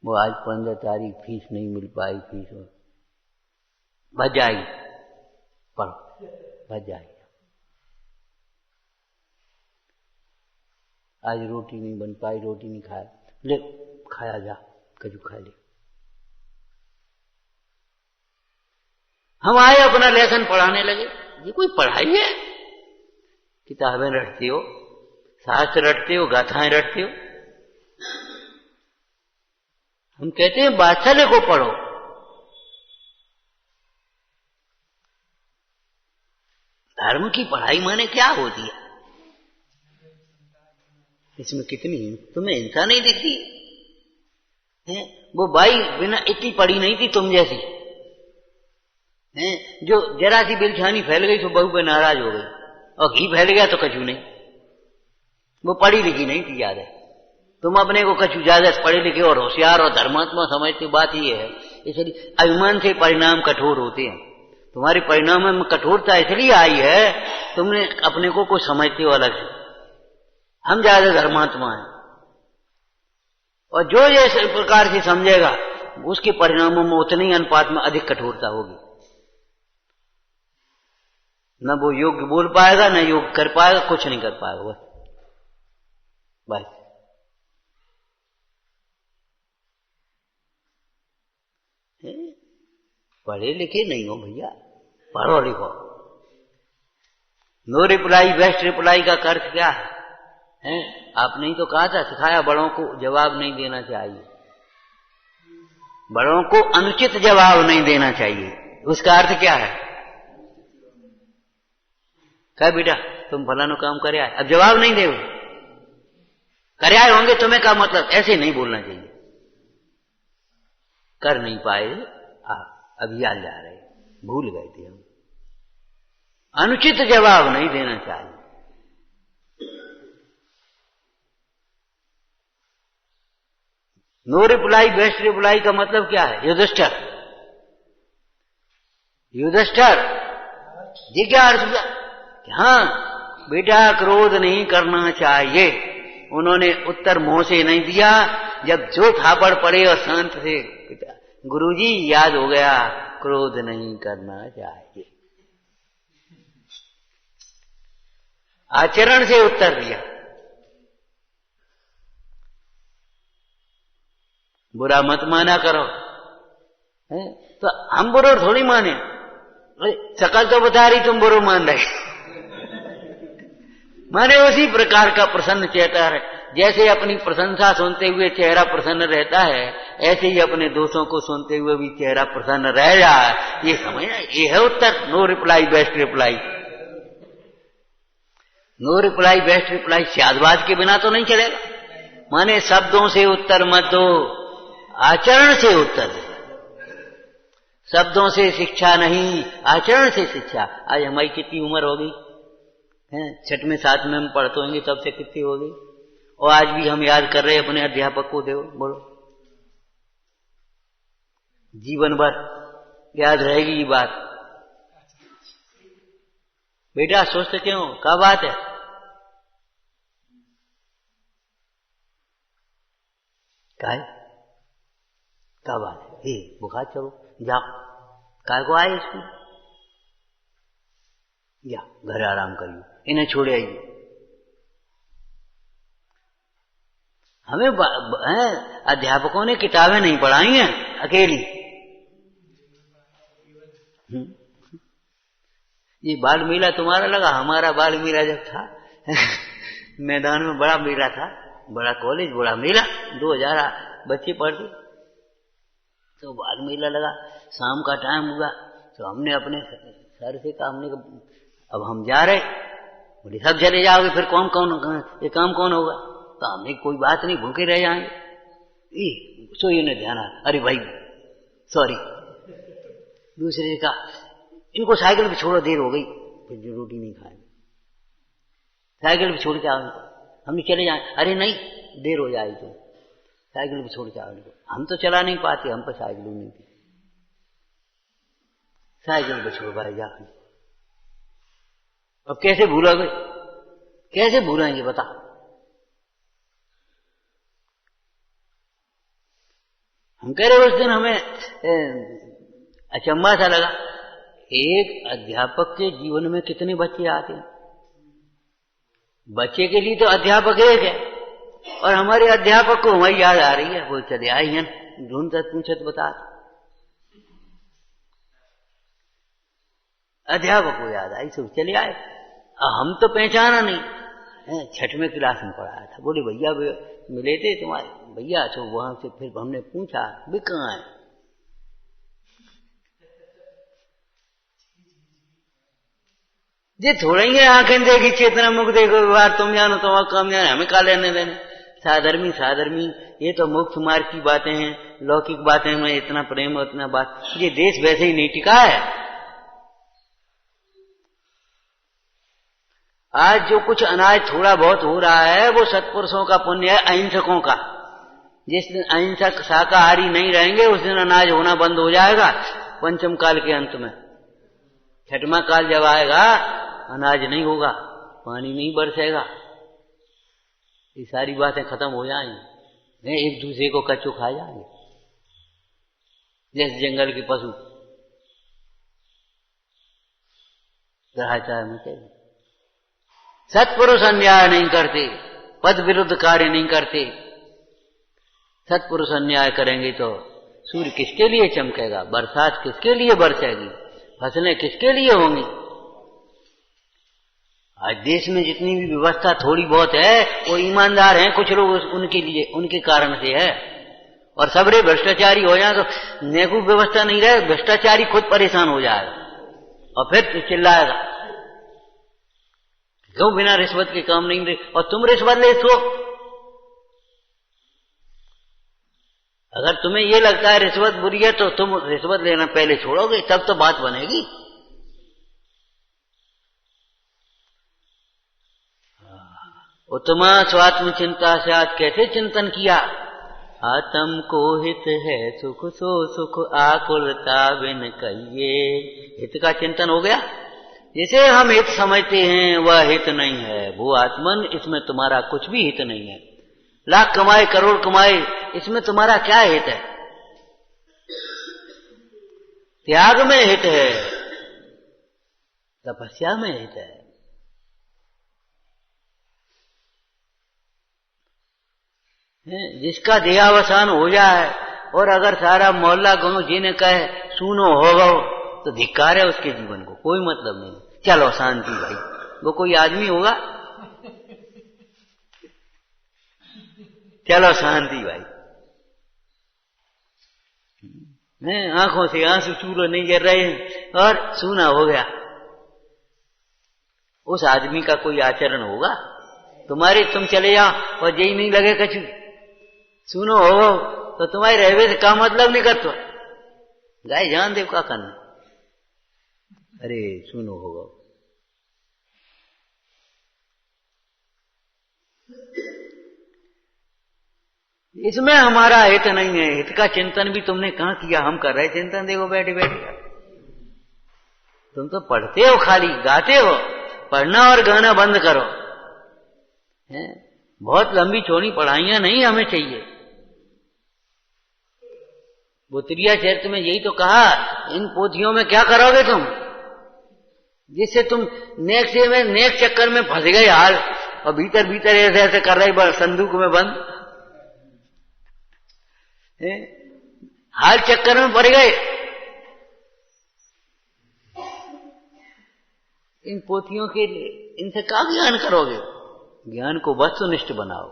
वो आज 15 तारीख फीस नहीं मिल पाई, फीस बच जाएगी, पढ़ो बच जाएगी। आज रोटी नहीं बन पाई, रोटी नहीं खाया, ले खाया जा, कजू खा ले। हम आए अपना लेसन पढ़ाने लगे। ये कोई पढ़ाई है? किताबें रटते हो, शास्त्र रटते हो, गाथाएं रटते हो। हम कहते हैं वात्सल्य को पढ़ो। धर्म की पढ़ाई माने क्या होती है? इसमें कितनी तुम्हें हिंसा नहीं दिखती है? वो बाई बिना इतनी पढ़ी नहीं थी तुम जैसी है, जो जरा सी बिलछानी फैल गई तो बहू पे नाराज हो गई, और घी फैल गया तो कछु नहीं। वो पढ़ी लिखी नहीं थी ज्यादा, तुम अपने को कछु ज्यादा पढ़े लिखे और होशियार और धर्मात्मा समझते। बात ये है, इसलिए अभिमान से परिणाम कठोर होते हैं। तुम्हारी परिणाम में कठोरता इसलिए आई है, तुमने अपने को कुछ समझते हो अलग से। हम ज्यादा धर्मात्मा हैं, और जो जैसे प्रकार से समझेगा उसके परिणामों में उतनी ही अनुपात में अधिक कठोरता होगी। न वो योग्य बोल पाएगा, न योग कर पाएगा, कुछ नहीं कर पाएगा। बस पढ़े लिखे नहीं हो भैया, पढ़ो लिखो। नो रिप्लाई बेस्ट रिप्लाई का अर्थ क्या है? आपने ही तो कहा था, सिखाया बड़ों को जवाब नहीं देना चाहिए, बड़ों को अनुचित जवाब नहीं देना चाहिए। उसका अर्थ क्या है? कह बेटा तुम फलाना काम करे आए, अब जवाब नहीं दे, करे आए होंगे तुम्हें क्या मतलब, ऐसे नहीं बोलना चाहिए। कर नहीं पाए, अभी याद जा रहे, भूल गए थे हम। अनुचित जवाब नहीं देना चाहिए। नो रिप्लाई बेस्ट रिप्लाई का मतलब क्या है? युधिष्ठिर, युधिष्ठिर ये क्या अर्थ हुआ? हाँ बेटा क्रोध नहीं करना चाहिए। उन्होंने उत्तर मुंह से नहीं दिया, जब जो थापड़ पड़े और शांत से, गुरुजी याद हो गया, क्रोध नहीं करना चाहिए। आचरण से उत्तर दिया। बुरा मत माना करो, है? तो हम बुरा थोड़ी माने, शकल तो बता रही तुम बुरा मान रहे। माने उसी प्रकार का प्रसन्न चेहरा है, जैसे अपनी प्रशंसा सुनते हुए चेहरा प्रसन्न रहता है, ऐसे ही अपने दोषों को सुनते हुए भी चेहरा प्रसन्न रह जाए। ये समझना, ये है उत्तर। No reply best reply. No reply best reply शादबाज के बिना तो नहीं चलेगा। माने शब्दों से उत्तर मत दो, आचरण से उत्तर दो। शब्दों से शिक्षा नहीं, आचरण से शिक्षा। आज हमारी कितनी उम्र हो गई है, 6 में 7 में हम पढ़ते होंगे तब से कितनी हो गई, और आज भी हम याद कर रहे हैं अपने अध्यापक को। देखो बोलो, जीवन भर याद रहेगी ये बात। बेटा सोचते क्यों, क्या बात है? क्या बात है? बुखार, चलो जाओ, काय को आए स्कूल, या घर आराम करिए, इन्हें छोड़े आइए। हमें अध्यापकों ने किताबें नहीं पढ़ाई हैं अकेली। ये बाल मेला तुम्हारा लगा, हमारा बाल मेला जब था मैदान में बड़ा मेला था, बड़ा कॉलेज, बड़ा मेला, 2000 बच्चे पढ़ते। तो बाद मेला लगा, शाम का टाइम हुआ तो हमने अपने सर से कहा, हमने अब हम जा रहे। बोले सब चले जाओगे फिर ये काम कौन होगा? तो हमने कोई बात नहीं, भूखे रह जाएंगे। सो ये ने ध्यान, अरे भाई सॉरी। दूसरे ने कहा इनको साइकिल पे छोड़ो, देर हो गई, फिर जो रोटी नहीं खाएंगे, साइकिल पे छोड़ के आओ इनको। हमने चले जाए, अरे नहीं देर हो जाएगी, तो साइकिल पे छोड़ के आओ इनको। हम तो चला नहीं पाते, हम पर साइकिल नहीं थी, साइकिल पे छोड़ भाई जा। अब कैसे भूलोगे, कैसे भूलेंगे बता? हम कह रहे उस दिन हमें अचंभा सा लगा, एक अध्यापक के जीवन में कितने बच्चे आते हैं। बच्चे के लिए तो अध्यापक एक है, और हमारे अध्यापक को हमारी याद आ रही है, वो चले आई हैं ढूंढता पूछत बता, अध्यापक को याद आई, सब चले आए। हम तो पहचाना नहीं, 6वीं क्लास में पढ़ाया था। बोले भैया मिले थे तुम्हारे भैया, तो वहां से फिर हमने पूछा भी कहाँ है। ये थोड़ा ही आंखें देखी, चेतना मुख देखो, बार तुम जानो तो काम जाने, हमें का लेने देने। साधर्मी ये तो मोक्ष मार्ग की बातें हैं, लौकिक बातें में इतना प्रेम और इतना बात, ये देश वैसे ही नहीं टिका है। आज जो कुछ अनाज थोड़ा बहुत हो रहा है वो सत्पुरुषों का पुण्य है, अहिंसकों का। जिस दिन अहिंसक शाकाहारी नहीं रहेंगे उस दिन अनाज होना बंद हो जाएगा। पंचम काल के अंत में 6वां काल जब आएगा अनाज नहीं होगा, पानी नहीं बरसेगा, ये सारी बातें खत्म हो जाएंगी। एक दूसरे को कच्चू खा जाएंगे जैसे जंगल के पशु, ग्रहाचार में चाहिए। सत्पुरुष अन्याय नहीं करते, पद विरुद्ध कार्य नहीं करते। सत्पुरुष अन्याय करेंगे तो सूर्य किसके लिए चमकेगा, बरसात किसके लिए बरसेगी, फसलें किसके लिए होंगी। आज देश में जितनी भी व्यवस्था थोड़ी बहुत है वो ईमानदार हैं कुछ लोग, उनके लिए, उनके कारण से है। और सबरे भ्रष्टाचारी हो जाए तो नेकू व्यवस्था नहीं रहे, भ्रष्टाचारी खुद परेशान हो जाएगा और फिर चिल्लाएगा क्यों बिना रिश्वत के काम नहीं दे, और तुम रिश्वत ले सो। अगर तुम्हें ये लगता है रिश्वत बुरी है तो तुम रिश्वत लेना पहले छोड़ोगे, तब तो बात बनेगी। उत्तमा स्वात्म चिंता से आज कैसे चिंतन किया, आत्म को हित है सुख सो सुख आकुलता बिन कहिए। हित का चिंतन हो गया। जिसे हम हित समझते हैं वह हित नहीं है, वो आत्मन, इसमें तुम्हारा कुछ भी हित नहीं है। लाख कमाए करोड़ कमाए, इसमें तुम्हारा क्या हित है। त्याग में हित है, तपस्या में हित है। जिसका देहावसान हो जाए और अगर सारा मोहल्ला गांव जी ने कहे सुनो हो गो, तो धिक्कार है उसके जीवन को, कोई मतलब नहीं। चलो शांति भाई, वो कोई आदमी होगा, चलो शांति भाई। आंखों से आंसू चूलो नहीं गिर रहे हैं और सूना हो गया, उस आदमी का कोई आचरण होगा। तुम्हारे तुम चले जाओ और यही नहीं लगे कछु सुनो हो, तो तुम्हारे रहवे से का मतलब नहीं करते। गाय जान दे क्या करना, अरे सुनो होगा। इसमें हमारा हित नहीं है। हित का चिंतन भी तुमने कहां किया, हम कर रहे चिंतन, देखो बैठे बैठे। तुम तो पढ़ते हो, खाली गाते हो। पढ़ना और गाना बंद करो। बहुत लंबी चौड़ी पढ़ाइयां नहीं हमें चाहिए। बुतरिया चरित्र में यही तो कहा, इन पोथियों में क्या करोगे तुम, जिससे तुम नेक से में नेक चक्कर में फंस गए हाल, और भीतर भीतर ऐसे ऐसे कर रहे संदूक में बंद, हाल चक्कर में पड़ गए। इन पोथियों के लिए इनसे क्या ज्ञान करोगे। ज्ञान को वस्तुनिष्ठ बनाओ,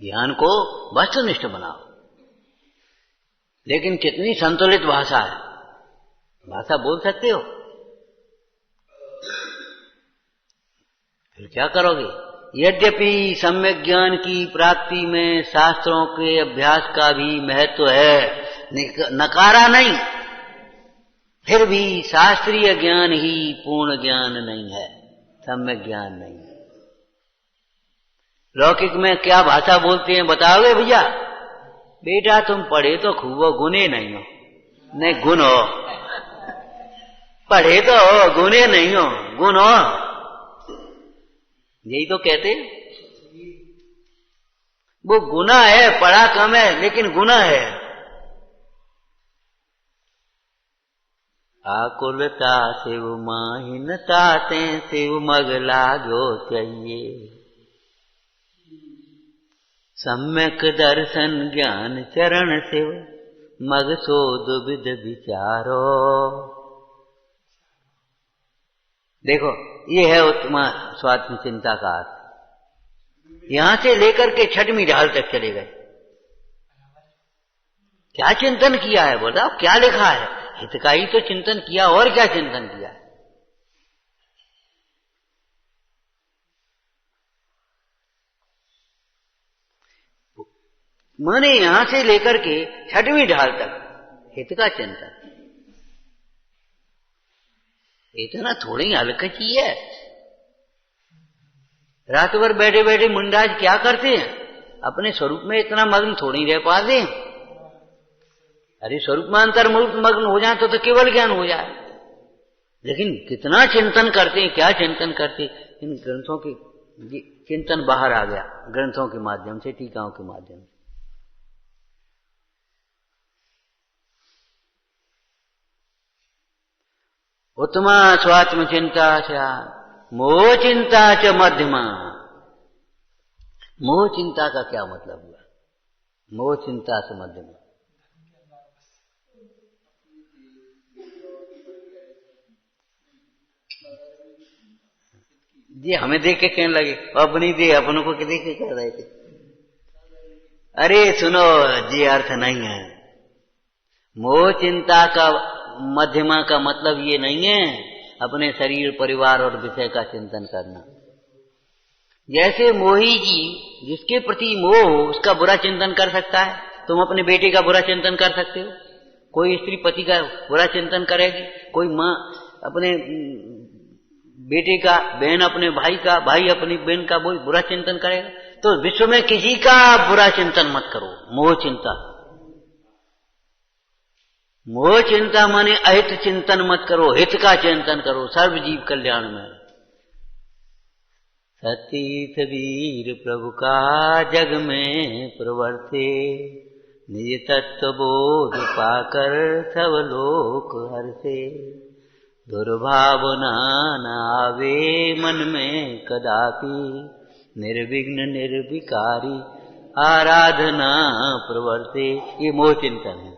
ज्ञान को वस्तुनिष्ठ बनाओ। लेकिन कितनी संतुलित भाषा है, भाषा बोल सकते हो? फिर क्या करोगे? यद्यपि सम्यक ज्ञान की प्राप्ति में शास्त्रों के अभ्यास का भी महत्व है, नकारा नहीं, फिर भी शास्त्रीय ज्ञान ही पूर्ण ज्ञान नहीं है, सम्यक ज्ञान नहीं है। लौकिक में क्या भाषा बोलते हैं बताओगे भैया? बेटा तुम पढ़े तो खूब हो, गुने नहीं हो। नहीं, गुण हो। पढ़े तो हो, गुने नहीं हो, गुण हो। यही तो कहते हैं। वो गुना है, पढ़ा कम है लेकिन गुना है। आकुलता से वो माहिनता से वो मग लागो चाहिए, सम्यक दर्शन ज्ञान चरण से मग सोध विद विचारो। देखो ये है उत्तम स्वात्म चिंता का अर्थ। यहां से लेकर के छठवीं ढाल तक चले गए। क्या चिंतन किया है बताओ? क्या लिखा है? हित का ही तो चिंतन किया, और क्या चिंतन किया है? मैंने यहां से लेकर के छठवीं ढाल तक हित का चिंतन। इतना थोड़ी हल्का चीज है। रात भर बैठे बैठे मुंडाज क्या करते हैं? अपने स्वरूप में इतना मग्न थोड़ी रह पाते हैं। अरे स्वरूप में अंतर्मुख मग्न हो जाए तो केवल ज्ञान हो जाए। लेकिन कितना चिंतन करते हैं, क्या चिंतन करते हैं? इन ग्रंथों के चिंतन बाहर आ गया, ग्रंथों के माध्यम से, टीकाओं के माध्यम से। उत्तमा स्वात्म चिंता च मोह चिंता च मध्यमा। मोह चिंता का क्या मतलब हुआ? मोह चिंता से मध्यमा। जी हमें देख के कहने लगे, अपनी दे अपनों को देख के कह रहे थे। अरे सुनो, जी अर्थ नहीं है। मोह चिंता का मध्यमा का मतलब ये नहीं है अपने शरीर, परिवार और विषय का चिंतन करना। जैसे मोही जी, जिसके प्रति मोह हो उसका बुरा चिंतन कर सकता है। तुम अपने बेटे का बुरा चिंतन कर सकते हो, कोई स्त्री पति का बुरा चिंतन करेगी, कोई माँ अपने बेटे का, बहन अपने भाई का, भाई अपनी बहन का बुरा चिंतन करेगा। तो विश्व में किसी का बुरा चिंतन मत करो। मोह चिंता, मोह चिंता माने अहित चिंतन मत करो, हित का चिंतन करो, सर्व जीव कल्याण में। सतीत वीर प्रभु का जग में प्रवर्ते, निज तत्व बोध पाकर सब लोक हर्षे। दुर्भावना न आवे मन में कदापि, निर्विघ्न निर्विकारी आराधना प्रवर्ते। ये मोह चिंतन है।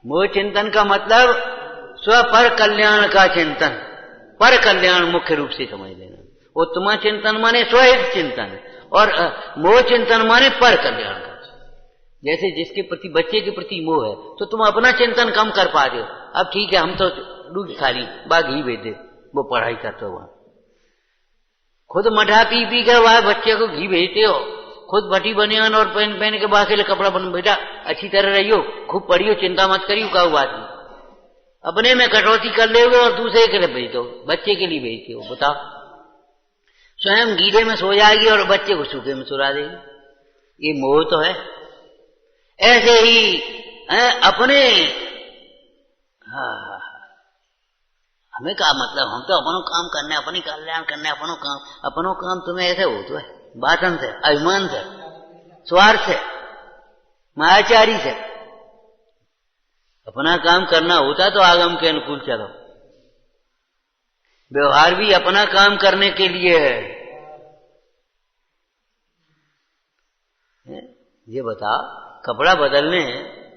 मोह चिंतन का मतलब स्व पर कल्याण का चिंतन, पर कल्याण मुख्य रूप से समझ लेना। उत्तम चिंतन माने स्वहित चिंतन, और मोह चिंतन माने पर कल्याण का। जैसे जिसके प्रति, बच्चे के प्रति मोह है तो तुम अपना चिंतन कम कर पाते हो। अब ठीक है, हम तो दूध खा ली, बाग घी भेज दे, वो पढ़ाई करते हो, वहां खुद मठा पी पी कर वहां बच्चे को घी भेजते हो, खुद भटी बनियान और पहन के बाकी कपड़ा बन, बेटा अच्छी तरह रहियो, खूब पढ़ियो, चिंता मत करियो, काऊ बात नहीं। अपने में कटौती कर ले और दूसरे के लिए भेज दो, बच्चे के लिए भेजते हो। बताओ, स्वयं गीले में सो जाएगी और बच्चे को सूखे में सुला देगी। ये मोह तो है। ऐसे ही अपने, हमें क्या मतलब, हम तो अपनों काम करने, अपनी कल्याण करने, अपनों काम तुम्हें ऐसे हो तो है, बातन से, अभिमान से, स्वार्थ से, मायाचारी से। अपना काम करना होता तो आगम के अनुकूल चलो। व्यवहार भी अपना काम करने के लिए है। ये बताओ, कपड़ा बदलने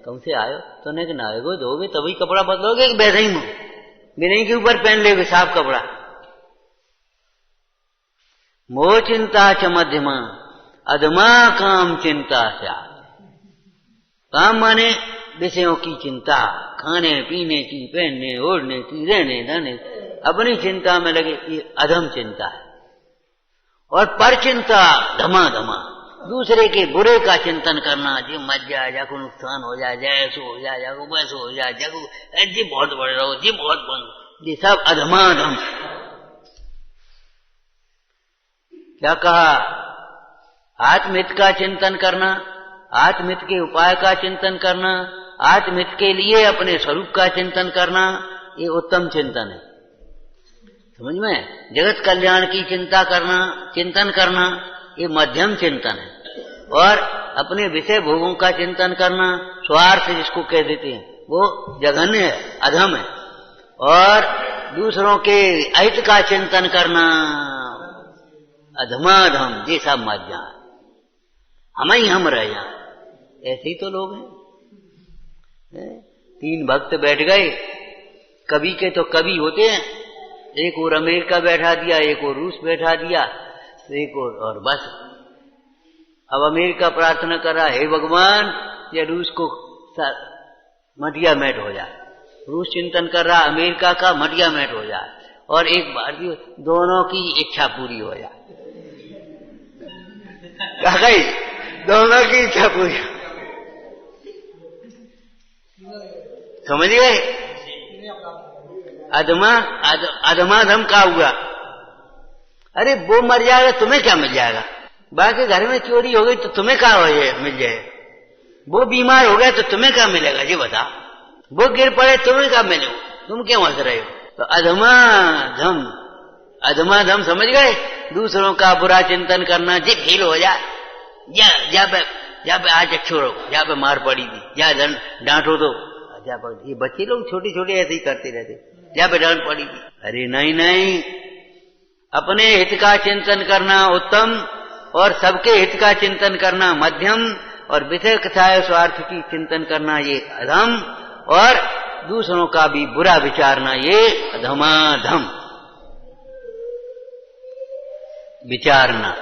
कम से आयो तो नहीं कि नहाएगो धोगे तभी कपड़ा बदलोगे कि वैसे ही बिना के ऊपर पहन लेगे साफ कपड़ा। मोह चिंता च मध्यमा अधमा काम चिंता से। काम माने विषयों की चिंता, खाने पीने की, पहनने ओढ़ने की, रहने धने, अपनी चिंता में लगे, ये अधम चिंता है। और पर चिंता धमाधमा, दूसरे के बुरे का चिंतन करना, जी मर जाए, जाको नुकसान हो जाए, जाए ऐसो हो जाए, जाको वैसो हो जाए, जाको जी बहुत बढ़ रहा हो, जी बहुत बन, ये सब अधमाधम। क्या कहा? आत्महित का चिंतन करना, आत्महित के उपाय का चिंतन करना, आत्महित के लिए अपने स्वरूप का चिंतन करना, ये उत्तम चिंतन है। समझ में? जगत कल्याण की चिंता करना, चिंतन करना, ये मध्यम चिंतन है। और अपने विषय भोगों का चिंतन करना, स्वार्थ जिसको कह देते हैं, वो जघन्य है, अधम है। और दूसरों के अहित का चिंतन करना, अधमाधम, ये सब मध्यम। हम ही हम रह जाए, ऐसे ही तो लोग हैं। 3 भक्त बैठ गए, कवि के तो कवि होते हैं, एक और अमेरिका बैठा दिया, एक और रूस बैठा दिया, एक और बस। अब अमेरिका प्रार्थना कर रहा, हे भगवान ये रूस को मटिया मैट हो जाए, रूस चिंतन कर रहा अमेरिका का मटिया मैट हो जाए, और एक भारतीय, दोनों की इच्छा पूरी हो जाए। दोनों की इच्छा पूरी। समझ गए? अधमाधम का हुआ। अरे वो मर जाएगा, तुम्हें क्या मिल जाएगा? बाकी घर में चोरी हो गई तो तुम्हें क्या मिल जाए? वो बीमार हो गया तो तुम्हें क्या मिलेगा? जी बता। वो गिर पड़े तुम्हें क्या मिले? तुम क्यों हंस रहे हो? तो अधमाधम, अधमाधम समझ गए? दूसरों का बुरा चिंतन करना, जी फील हो जाए, जा पे आज छोड़ो, जा पे मार पड़ी थी, जा डांटो दो, जा पे। ये बच्चे लोग छोटे छोटे ऐसे ही करते रहते, जा पे डांट पड़ी थी। अरे नहीं नहीं, अपने हित का चिंतन करना उत्तम, और सबके हित का चिंतन करना मध्यम, और विषय कथाय स्वार्थ की चिंतन करना ये अधम, और दूसरों का भी बुरा विचारना ये अधमाधम विचारना।